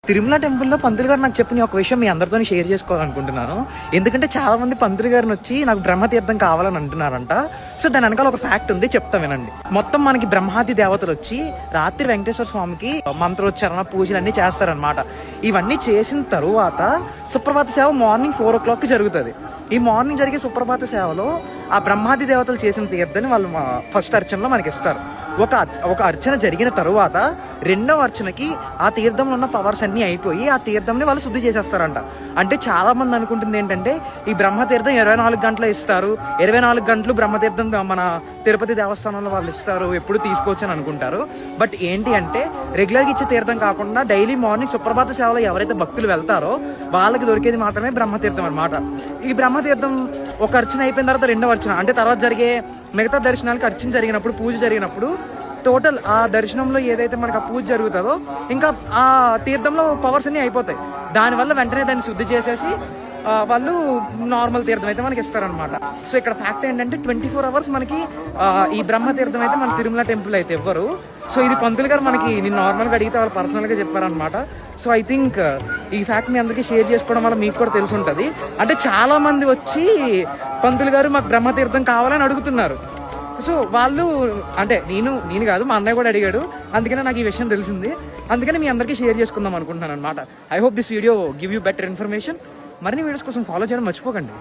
తిరుమల టెంపుల్లో పంతులు గారు నాకు చెప్పిన ఒక విషయం మీ అందరితో షేర్ చేసుకోవాలనుకుంటున్నాను. ఎందుకంటే చాలా మంది పంతులు గారిని వచ్చి నాకు బ్రహ్మతీర్థం కావాలని అంటున్నారంట. సో దాని వెనకాల ఒక ఫ్యాక్ట్ ఉంది, చెప్తా వినండి. మొత్తం మనకి బ్రహ్మాది దేవతలు వచ్చి రాత్రి వెంకటేశ్వర స్వామికి మంత్రోచ్చారణ పూజలు అన్ని చేస్తారనమాట. ఇవన్నీ చేసిన తరువాత సుప్రభాత సేవ మార్నింగ్ 4 o'clock జరుగుతుంది. ఈ మార్నింగ్ జరిగే సుప్రభాత సేవలో ఆ బ్రహ్మాది దేవతలు చేసిన తీర్థాన్ని వాళ్ళు ఫస్ట్ అర్చనలో మనకి ఇస్తారు. ఒక అర్చన జరిగిన తరువాత రెండవ అర్చనకి ఆ తీర్థంలో ఉన్న పవర్స్ అన్నీ అయిపోయి ఆ తీర్థంని వాళ్ళు శుద్ధి చేసేస్తారంట. అంటే చాలా మంది అనుకుంటుంది ఏంటంటే ఈ బ్రహ్మతీర్థం 24 గంటలు ఇస్తారు, 24 గంటలు బ్రహ్మతీర్థం మన తిరుపతి దేవస్థానంలో వాళ్ళు ఇస్తారు, ఎప్పుడు తీసుకోవచ్చు అని అనుకుంటారు. బట్ ఏంటి అంటే రెగ్యులర్గా ఇచ్చే తీర్థం కాకుండా డైలీ మార్నింగ్ సుప్రభాత సేవలో ఎవరైతే భక్తులు వెళ్తారో వాళ్ళకి దొరికేది మాత్రమే బ్రహ్మతీర్థం అనమాట. ఈ బ్రహ్మతీర్థం ఒక అర్చన అయిపోయిన తర్వాత రెండవ అర్చన అంటే తర్వాత జరిగే మిగతా దర్శనాలకు అర్చన జరిగినప్పుడు పూజ జరిగినప్పుడు టోటల్ ఆ దర్శనంలో ఏదైతే మనకు ఆ పూజ జరుగుతుందో ఇంకా ఆ తీర్థంలో పవర్స్ అన్నీ అయిపోతాయి. దానివల్ల వెంటనే దాన్ని శుద్ధి చేసేసి వాళ్ళు నార్మల్ తీర్థం అయితే మనకి ఇస్తారనమాట. సో ఇక్కడ ఫ్యాక్ట్ ఏంటంటే 24 hours మనకి ఈ బ్రహ్మతీర్థం అయితే మన తిరుమల టెంపుల్ అయితే ఇవ్వరు. సో ఇది పంతులు గారు మనకి నేను నార్మల్గా అడిగితే వాళ్ళు పర్సనల్గా చెప్పారనమాట. సో ఐ థింక్ ఈ ఫ్యాక్ట్ మీ అందరికీ షేర్ చేసుకోవడం వల్ల మీకు కూడా తెలిసి ఉంటుంది. అంటే చాలా మంది వచ్చి పంతులు గారు మాకు బ్రహ్మతీర్థం కావాలని అడుగుతున్నారు. సో వాళ్ళు అంటే నేను కాదు మా అన్నయ్య కూడా అడిగాడు, అందుకనే నాకు ఈ విషయం తెలిసింది. అందుకని మీ అందరికీ షేర్ చేసుకుందాం అనుకుంటున్నాను అనమాట. I hope this video give you better information. మరిన్ని వీడియోస్ కోసం ఫాలో చేయడం మర్చిపోకండి.